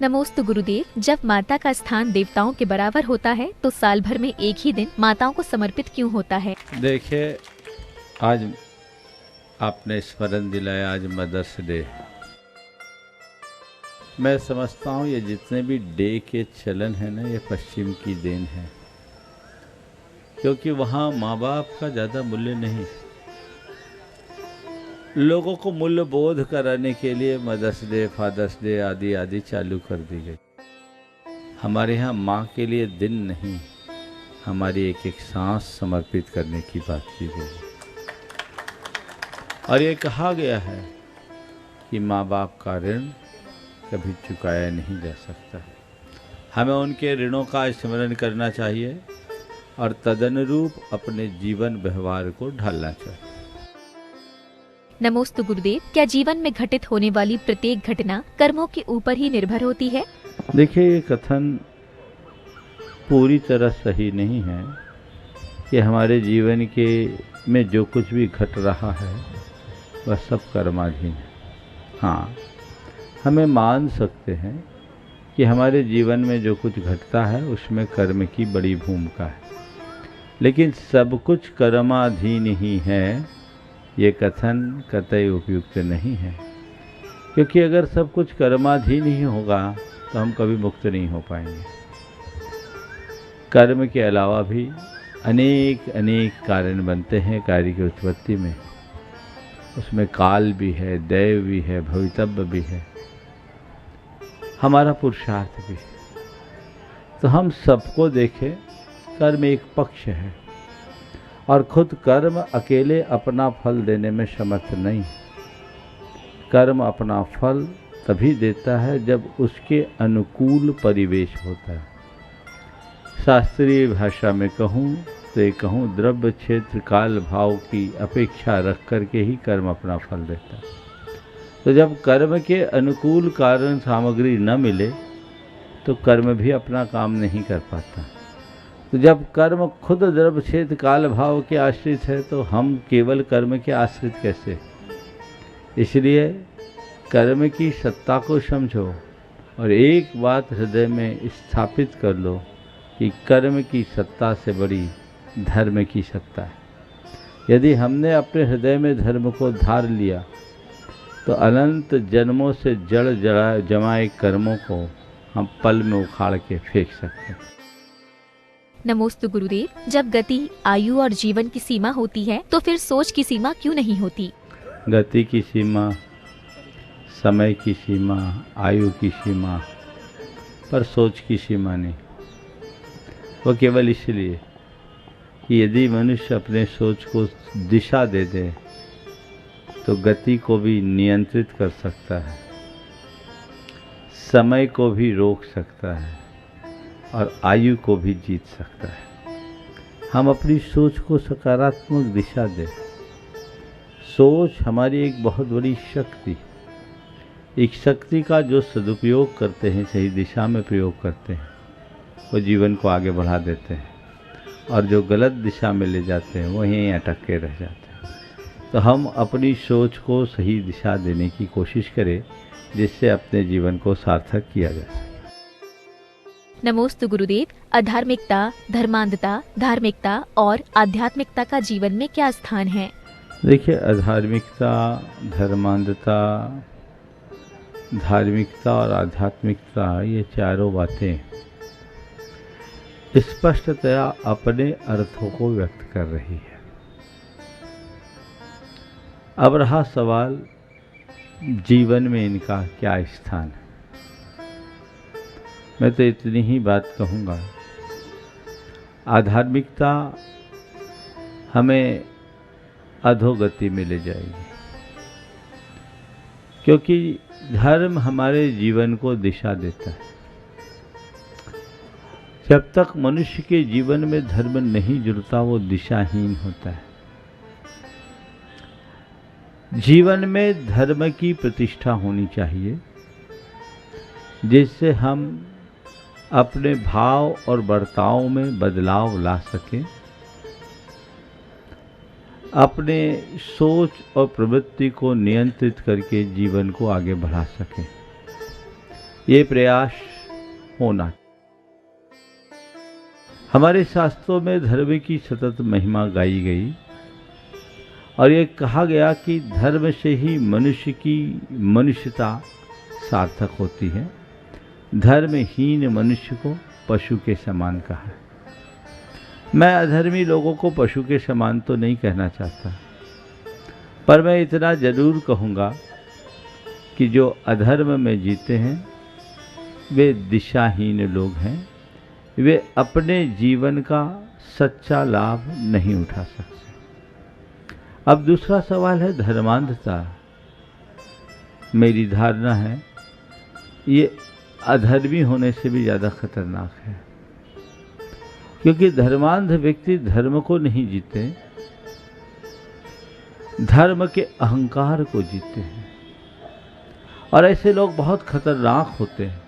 नमोस्तु गुरुदेव। जब माता का स्थान देवताओं के बराबर होता है तो साल भर में एक ही दिन माताओं को समर्पित क्यों होता है? देखिए, आज आपने स्मरण दिलाया, आज मदर्स डे। मैं समझता हूँ ये जितने भी डे के चलन है ना, ये पश्चिम की देन है, क्योंकि वहाँ माँ बाप का ज़्यादा मूल्य नहीं। लोगों को मूल्य बोध कराने के लिए मदर्स डे, फादर्स डे आदि आदि चालू कर दी गई। हमारे यहाँ माँ के लिए दिन नहीं, हमारी एक एक सांस समर्पित करने की बात की गई। और ये कहा गया है कि माँ बाप का ऋण कभी चुकाया नहीं जा सकता। हमें उनके ऋणों का स्मरण करना चाहिए और तदनुरूप अपने जीवन व्यवहार को ढालना चाहिए। नमोस्तु गुरुदेव। क्या जीवन में घटित होने वाली प्रत्येक घटना कर्मों के ऊपर ही निर्भर होती है? देखिए, ये कथन पूरी तरह सही नहीं है कि हमारे जीवन के में जो कुछ भी घट रहा है वह सब कर्माधीन है। हाँ, हमें मान सकते हैं कि हमारे जीवन में जो कुछ घटता है उसमें कर्म की बड़ी भूमिका है, लेकिन सब कुछ कर्माधीन ही है, ये कथन कतई उपयुक्त नहीं है। क्योंकि अगर सब कुछ कर्माधीन ही होगा तो हम कभी मुक्त नहीं हो पाएंगे। कर्म के अलावा भी अनेक अनेक कारण बनते हैं कार्य की उत्पत्ति में। उसमें काल भी है, दैव भी है, भवितव्य भी है, हमारा पुरुषार्थ भी है। तो हम सबको देखें, कर्म एक पक्ष है और खुद कर्म अकेले अपना फल देने में समर्थ नहीं। कर्म अपना फल तभी देता है जब उसके अनुकूल परिवेश होता है। शास्त्रीय भाषा में कहूँ तो ये कहूँ, द्रव्य क्षेत्र काल भाव की अपेक्षा रख करके ही कर्म अपना फल देता है। तो जब कर्म के अनुकूल कारण सामग्री न मिले तो कर्म भी अपना काम नहीं कर पाता। तो जब कर्म खुद द्रव्य क्षेत्र काल भाव के आश्रित है तो हम केवल कर्म के आश्रित कैसे? इसलिए कर्म की सत्ता को समझो और एक बात हृदय में स्थापित कर लो कि कर्म की सत्ता से बड़ी धर्म की सत्ता है। यदि हमने अपने हृदय में धर्म को धार लिया तो अनंत जन्मों से जड़ जमाए कर्मों को हम पल में उखाड़ के फेंक सकते हैं। नमोस्तु गुरुदेव। जब गति, आयु और जीवन की सीमा होती है तो फिर सोच की सीमा क्यों नहीं होती? गति की सीमा, समय की सीमा, आयु की सीमा, पर सोच की सीमा नहीं। वो केवल इसलिए कि यदि मनुष्य अपने सोच को दिशा दे दे तो गति को भी नियंत्रित कर सकता है, समय को भी रोक सकता है और आयु को भी जीत सकता है। हम अपनी सोच को सकारात्मक दिशा दें। सोच हमारी एक बहुत बड़ी शक्ति, एक शक्ति का जो सदुपयोग करते हैं, सही दिशा में प्रयोग करते हैं, वो जीवन को आगे बढ़ा देते हैं और जो गलत दिशा में ले जाते हैं वो यहीं अटक के रह जाते हैं। तो हम अपनी सोच को सही दिशा देने की कोशिश करें जिससे अपने जीवन को सार्थक किया जा सके। नमोस्तु गुरुदेव। अधार्मिकता, धर्मांधता, धार्मिकता और आध्यात्मिकता का जीवन में क्या स्थान है? देखिए, अधार्मिकता, धर्मांधता, धार्मिकता और आध्यात्मिकता, ये चारों बातें स्पष्टतया अपने अर्थों को व्यक्त कर रही है। अब रहा सवाल, जीवन में इनका क्या स्थान है? मैं तो इतनी ही बात कहूँगा, आध्यात्मिकता हमें अधोगति में ले जाएगी, क्योंकि धर्म हमारे जीवन को दिशा देता है। जब तक मनुष्य के जीवन में धर्म नहीं जुड़ता वो दिशाहीन होता है। जीवन में धर्म की प्रतिष्ठा होनी चाहिए जिससे हम अपने भाव और बर्ताव में बदलाव ला सकें, अपने सोच और प्रवृत्ति को नियंत्रित करके जीवन को आगे बढ़ा सकें। ये प्रयास होना। हमारे शास्त्रों में धर्म की सतत महिमा गाई गई और ये कहा गया कि धर्म से ही मनुष्य की मनुष्यता सार्थक होती है। धर्महीन मनुष्य को पशु के समान कहा है। मैं अधर्मी लोगों को पशु के समान तो नहीं कहना चाहता, पर मैं इतना जरूर कहूँगा कि जो अधर्म में जीते हैं वे दिशाहीन लोग हैं। वे अपने जीवन का सच्चा लाभ नहीं उठा सकते। अब दूसरा सवाल है धर्मांधता। मेरी धारणा है ये अधर्मी होने से भी ज़्यादा खतरनाक है, क्योंकि धर्मांध व्यक्ति धर्म को नहीं जीते, धर्म के अहंकार को जीते हैं। और ऐसे लोग बहुत खतरनाक होते हैं।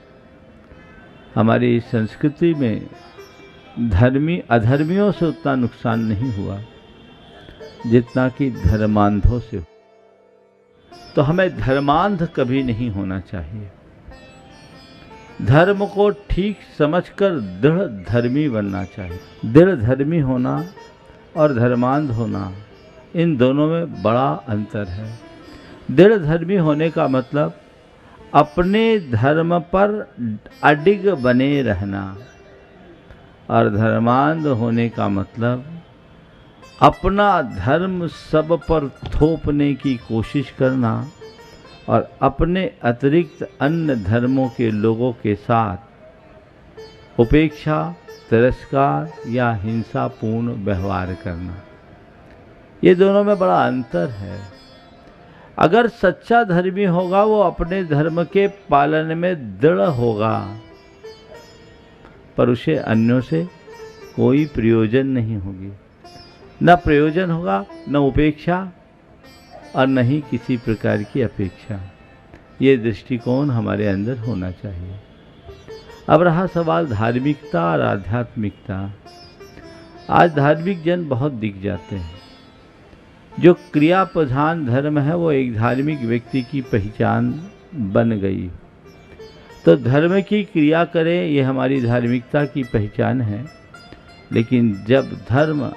हमारी संस्कृति में अधर्मियों से उतना नुकसान नहीं हुआ जितना कि धर्मांधों से। तो हमें धर्मांध कभी नहीं होना चाहिए। धर्म को ठीक समझकर दृढ़ धर्मी बनना चाहिए। दृढ़ धर्मी होना और धर्मांध होना, इन दोनों में बड़ा अंतर है। दृढ़ धर्मी होने का मतलब अपने धर्म पर अडिग बने रहना, और धर्मांध होने का मतलब अपना धर्म सब पर थोपने की कोशिश करना और अपने अतिरिक्त अन्य धर्मों के लोगों के साथ उपेक्षा, तिरस्कार या हिंसापूर्ण व्यवहार करना। ये दोनों में बड़ा अंतर है। अगर सच्चा धर्मी होगा वो अपने धर्म के पालन में दृढ़ होगा, पर उसे अन्यों से कोई प्रयोजन नहीं होगी। न प्रयोजन होगा, न उपेक्षा और न ही किसी प्रकार की अपेक्षा। ये दृष्टिकोण हमारे अंदर होना चाहिए। अब रहा सवाल धार्मिकता और आध्यात्मिकता। आज धार्मिक जन बहुत दिख जाते हैं। जो क्रिया प्रधान धर्म है वो एक धार्मिक व्यक्ति की पहचान बन गई। तो धर्म की क्रिया करें, ये हमारी धार्मिकता की पहचान है। लेकिन जब धर्म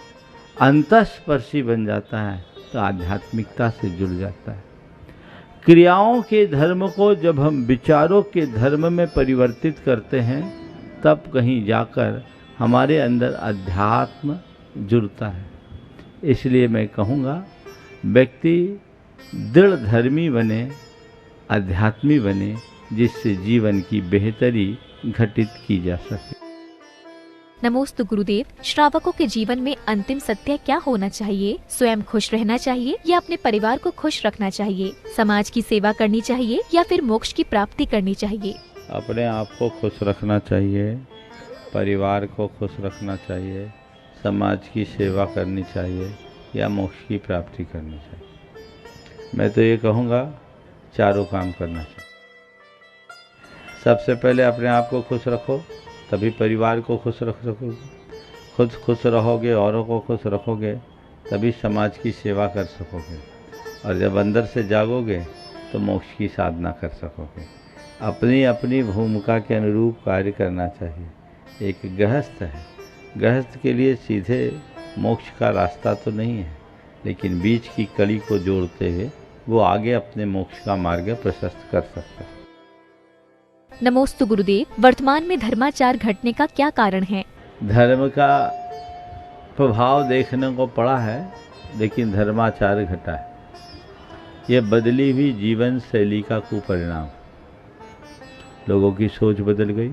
अंतःस्पर्शी बन जाता है तो आध्यात्मिकता से जुड़ जाता है। क्रियाओं के धर्म को जब हम विचारों के धर्म में परिवर्तित करते हैं, तब कहीं जाकर हमारे अंदर अध्यात्म जुड़ता है। इसलिए मैं कहूँगा व्यक्ति दृढ़ धर्मी बने, अध्यात्मी बने, जिससे जीवन की बेहतरी घटित की जा सके। नमोस्तु गुरुदेव। श्रावकों के जीवन में अंतिम सत्य क्या होना चाहिए? स्वयं खुश रहना चाहिए या अपने परिवार को खुश रखना चाहिए? समाज की सेवा करनी चाहिए या फिर मोक्ष की प्राप्ति करनी चाहिए? अपने आप को खुश रखना चाहिए, परिवार को खुश रखना चाहिए, समाज की सेवा करनी चाहिए या मोक्ष की प्राप्ति करनी चाहिए। मैं तो ये कहूँगा चारों काम करना चाहिए। सबसे पहले अपने आप को खुश रखो, तभी परिवार को खुश रख सकोगे। खुद खुश रहोगे, औरों को खुश रखोगे, तभी समाज की सेवा कर सकोगे। और जब अंदर से जागोगे तो मोक्ष की साधना कर सकोगे। अपनी अपनी भूमिका के अनुरूप कार्य करना चाहिए। एक गृहस्थ है, गृहस्थ के लिए सीधे मोक्ष का रास्ता तो नहीं है, लेकिन बीच की कड़ी को जोड़ते हुए वो आगे अपने मोक्ष का मार्ग प्रशस्त कर सकता है। नमोस्तु गुरुदेव। वर्तमान में धर्माचार घटने का क्या कारण है? धर्म का प्रभाव देखने को पड़ा है, लेकिन धर्माचार घटा है। ये बदली हुई जीवन शैली का कुपरिणाम। लोगों की सोच बदल गई,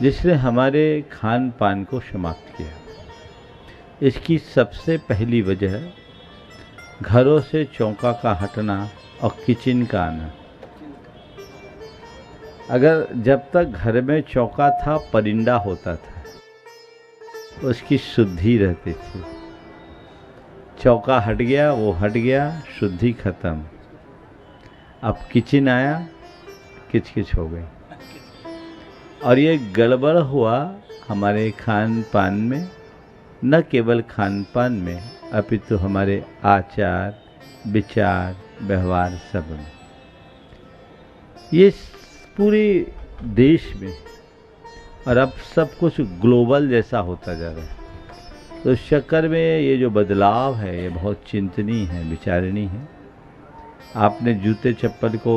जिसने हमारे खान पान को समाप्त किया। इसकी सबसे पहली वजह घरों से चौका का हटना और किचन का आना। अगर जब तक घर में चौका था, परिंदा होता था, उसकी शुद्धि रहती थी। चौका हट गया, वो हट गया, शुद्धि खत्म। अब किचन आया, किचकिच हो गई। और ये गड़बड़ हुआ हमारे खान पान में, न केवल खान पान में अपितु हमारे आचार, विचार, व्यवहार सब में। ये पूरे देश में, और अब सब कुछ ग्लोबल जैसा होता जा रहा है। तो इस चक्कर में ये जो बदलाव है ये बहुत चिंतनीय है, विचारणीय है। आपने जूते चप्पल को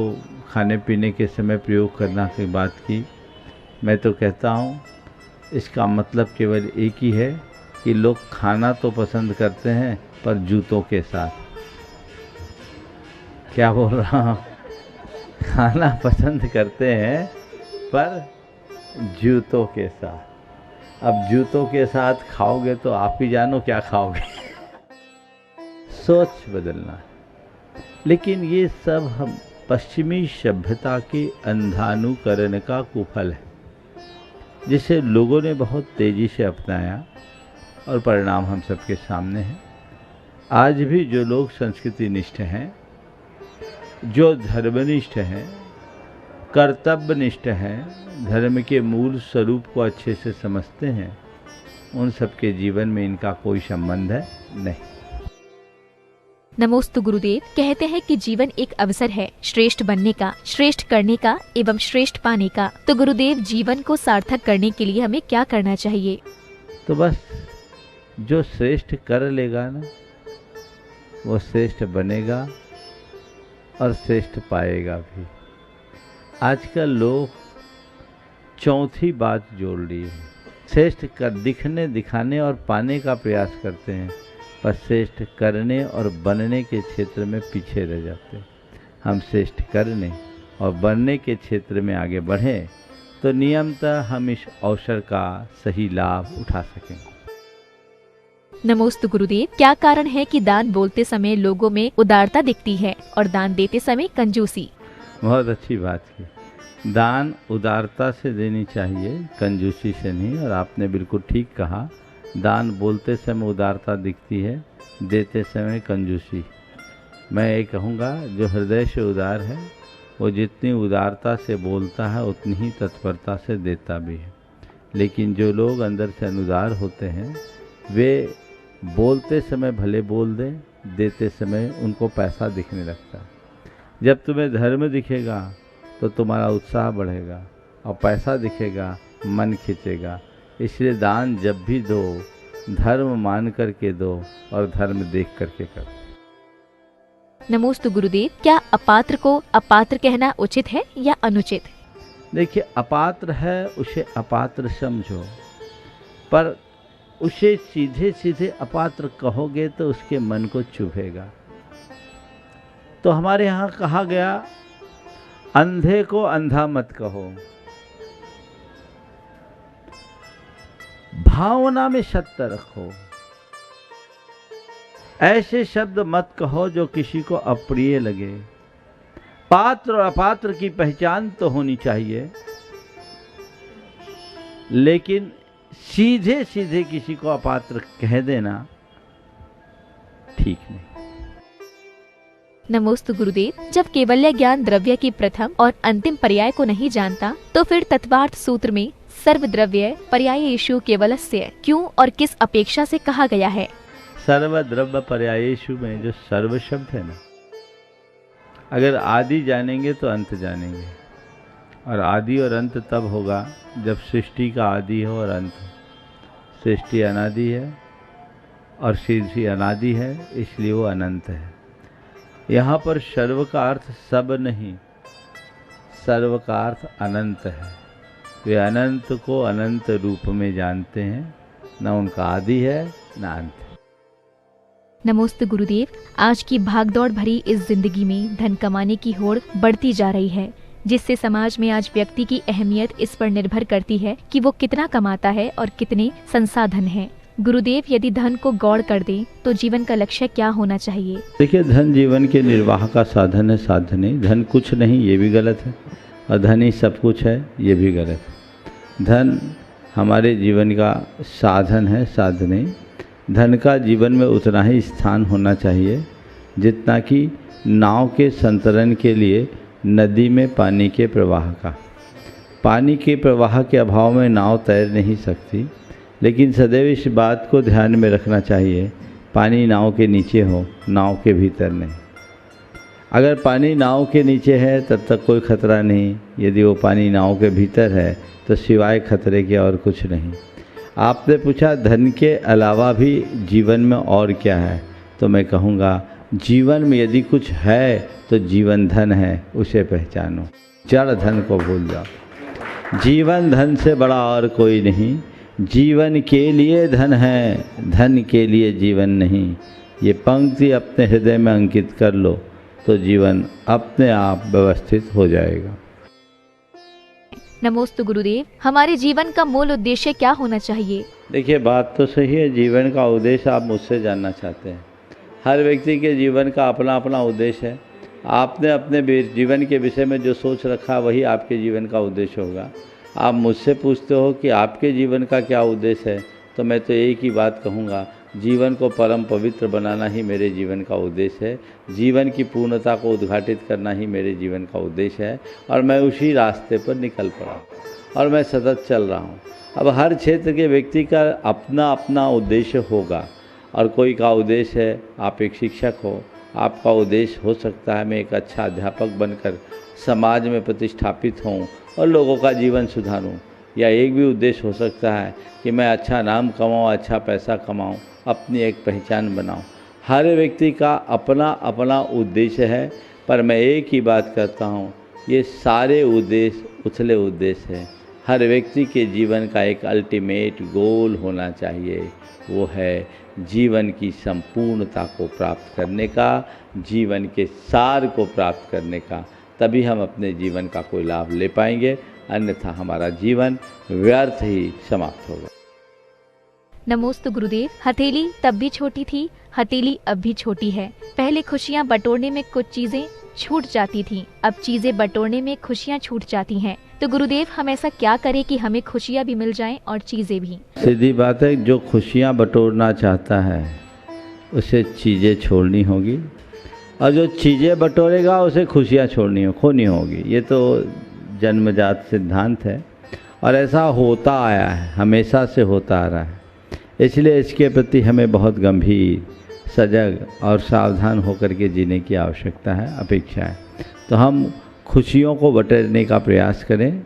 खाने पीने के समय प्रयोग करना की बात की। मैं तो कहता हूँ इसका मतलब केवल एक ही है कि लोग खाना तो पसंद करते हैं पर जूतों के साथ। क्या बोल रहा हूँ? खाना पसंद करते हैं पर जूतों के साथ। अब जूतों के साथ खाओगे तो आप ही जानो क्या खाओगे। सोच बदलना है। लेकिन ये सब हम पश्चिमी सभ्यता के अंधानुकरण का कुफल है, जिसे लोगों ने बहुत तेजी से अपनाया और परिणाम हम सबके सामने है। आज भी जो लोग संस्कृति निष्ठ हैं, जो धर्मनिष्ठ हैं, कर्तव्यनिष्ठ हैं, धर्म के मूल स्वरूप को अच्छे से समझते हैं, उन सबके जीवन में इनका कोई संबंध है नहीं। नमोस्तु गुरुदेव। कहते हैं कि जीवन एक अवसर है श्रेष्ठ बनने का, श्रेष्ठ करने का एवं श्रेष्ठ पाने का। तो गुरुदेव, जीवन को सार्थक करने के लिए हमें क्या करना चाहिए? तो बस जो श्रेष्ठ कर लेगा ना, वो श्रेष्ठ बनेगा और श्रेष्ठ पाएगा भी। आजकल लोग चौथी बात जोड़ लिए हैं। श्रेष्ठ कर दिखने, दिखाने और पाने का प्रयास करते हैं, पर श्रेष्ठ करने और बनने के क्षेत्र में पीछे रह जाते हैं। हम श्रेष्ठ करने और बनने के क्षेत्र में आगे बढ़ें तो नियमतः हम इस अवसर का सही लाभ उठा सकेंगे। नमोस्तु गुरुदेव। क्या कारण है कि दान बोलते समय लोगों में उदारता दिखती है और दान देते समय कंजूसी? बहुत अच्छी बात की। दान उदारता से देनी चाहिए, कंजूसी से नहीं। और आपने बिल्कुल ठीक कहा, दान बोलते समय उदारता दिखती है, देते समय कंजूसी। मैं ये कहूँगा, जो हृदय से उदार है वो जितनी उदारता से बोलता है उतनी ही तत्परता से देता भी है। लेकिन जो लोग अंदर से अनुदार होते हैं, वे बोलते समय भले बोल दें, देते समय उनको पैसा दिखने लगता है। जब तुम्हें धर्म दिखेगा तो तुम्हारा उत्साह बढ़ेगा, और पैसा दिखेगा मन खींचेगा। इसलिए दान जब भी दो, धर्म मान करके दो और धर्म देख करके करो। नमोस्तु गुरुदेव। क्या अपात्र को अपात्र कहना उचित है या अनुचित? देखिए, अपात्र है उसे अपात्र समझो, पर उसे सीधे सीधे अपात्र कहोगे तो उसके मन को चुभेगा। तो हमारे यहाँ कहा गया, अंधे को अंधा मत कहो, भावना में सत्य रखो। ऐसे शब्द मत कहो जो किसी को अप्रिय लगे। पात्र और अपात्र की पहचान तो होनी चाहिए, लेकिन सीधे सीधे किसी को अपात्र कह देना ठीक नहीं। नमोस्तु गुरुदेव। जब केवल्य ज्ञान द्रव्य की प्रथम और अंतिम पर्याय को नहीं जानता, तो फिर तत्वार्थ सूत्र में सर्वद्रव्य पर्यायेषु केवलस्य क्यों और किस अपेक्षा से कहा गया है? सर्वद्रव्य पर्यायेषु में जो सर्व शब्द है ना, अगर आदि जानेंगे तो अंत जानेंगे। और आदि और अंत तब होगा जब सृष्टि का आदि हो और अंत हो। सृष्टि अनादि है और सृष्टि अनादि है, इसलिए वो अनंत है। यहाँ पर सर्व का अर्थ सब नहीं, सर्व का अर्थ अनंत है। वे अनंत को अनंत रूप में जानते हैं, न उनका आदि है न अंत। नमोस्तु गुरुदेव। आज की भागदौड़ भरी इस जिंदगी में धन कमाने की होड़ बढ़ती जा रही है, जिससे समाज में आज व्यक्ति की अहमियत इस पर निर्भर करती है कि वो कितना कमाता है और कितने संसाधन हैं। गुरुदेव, यदि धन को गौड़ कर दें तो जीवन का लक्ष्य क्या होना चाहिए? देखिए, धन जीवन के निर्वाह का साधन है, साधन नहीं। धन कुछ नहीं, ये भी गलत है, और धन ही सब कुछ है, ये भी गलत है। धन हमारे जीवन का साधन है, साधन नहीं। धन का जीवन में उतना ही स्थान होना चाहिए जितना कि नाव के संतरण के लिए नदी में पानी के प्रवाह का। पानी के प्रवाह के अभाव में नाव तैर नहीं सकती, लेकिन सदैव इस बात को ध्यान में रखना चाहिए, पानी नाव के नीचे हो, नाव के भीतर नहीं। अगर पानी नाव के नीचे है तब तक कोई खतरा नहीं, यदि वो पानी नाव के भीतर है तो सिवाय खतरे के और कुछ नहीं। आपने पूछा धन के अलावा भी जीवन में और क्या है, तो मैं कहूँगा जीवन में यदि कुछ है तो जीवन धन है, उसे पहचानो। जड़ धन को भूल जाओ। जीवन धन से बड़ा और कोई नहीं। जीवन के लिए धन है, धन के लिए जीवन नहीं। ये पंक्ति अपने हृदय में अंकित कर लो तो जीवन अपने आप व्यवस्थित हो जाएगा। नमोस्तु गुरुदेव, हमारे जीवन का मूल उद्देश्य क्या होना चाहिए? देखिए, बात तो सही है, जीवन का उद्देश्य आप मुझसे जानना चाहते हैं। हर व्यक्ति के जीवन का अपना अपना उद्देश्य है। आपने अपने जीवन के विषय में जो सोच रखा वही आपके जीवन का उद्देश्य होगा। आप मुझसे पूछते हो कि आपके जीवन का क्या उद्देश्य है, तो मैं तो एक ही बात कहूँगा, जीवन को परम पवित्र बनाना ही मेरे जीवन का उद्देश्य है। जीवन की पूर्णता को उद्घाटित करना ही मेरे जीवन का उद्देश्य है और मैं उसी रास्ते पर निकल पड़ा और मैं सतत चल रहा हूँ। अब हर क्षेत्र के व्यक्ति का अपना अपना उद्देश्य होगा और कोई का उद्देश्य है आप एक शिक्षक हो, आपका उद्देश्य हो सकता है मैं एक अच्छा अध्यापक बनकर समाज में प्रतिष्ठापित हूँ और लोगों का जीवन सुधारूँ, या एक भी उद्देश्य हो सकता है कि मैं अच्छा नाम कमाऊँ, अच्छा पैसा कमाऊँ, अपनी एक पहचान बनाऊँ। हर व्यक्ति का अपना अपना उद्देश्य है, पर मैं एक ही बात कहता हूँ, ये सारे उद्देश्य उथले उद्देश्य हैं। हर व्यक्ति के जीवन का एक अल्टीमेट गोल होना चाहिए, वो है जीवन की संपूर्णता को प्राप्त करने का, जीवन के सार को प्राप्त करने का। तभी हम अपने जीवन का कोई लाभ ले पाएंगे, अन्यथा हमारा जीवन व्यर्थ ही समाप्त होगा। नमोस्तु गुरुदेव, हथेली तब भी छोटी थी, हथेली अब भी छोटी है। पहले खुशियाँ बटोरने में कुछ चीजें छूट जाती थीं, अब चीजें बटोरने में खुशियाँ छूट जाती हैं। तो गुरुदेव, हम ऐसा क्या करें कि हमें खुशियाँ भी मिल जाएं और चीजें भी? सीधी बात है, जो खुशियाँ बटोरना चाहता है उसे चीज़ें छोड़नी होगी, और जो चीज़ें बटोरेगा उसे खुशियाँ खोनी होगी। ये तो जन्मजात सिद्धांत है और ऐसा होता आया है, हमेशा से होता आ रहा है। इसलिए इसके प्रति हमें बहुत गंभीर, सजग और सावधान होकर के जीने की आवश्यकता है, अपेक्षा है। तो हम खुशियों को बटोरने का प्रयास करें,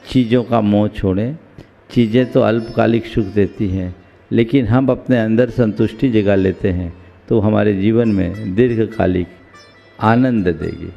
चीज़ों का मोह छोड़ें। चीज़ें तो अल्पकालिक सुख देती हैं, लेकिन हम अपने अंदर संतुष्टि जगा लेते हैं तो हमारे जीवन में दीर्घकालिक आनंद देगी।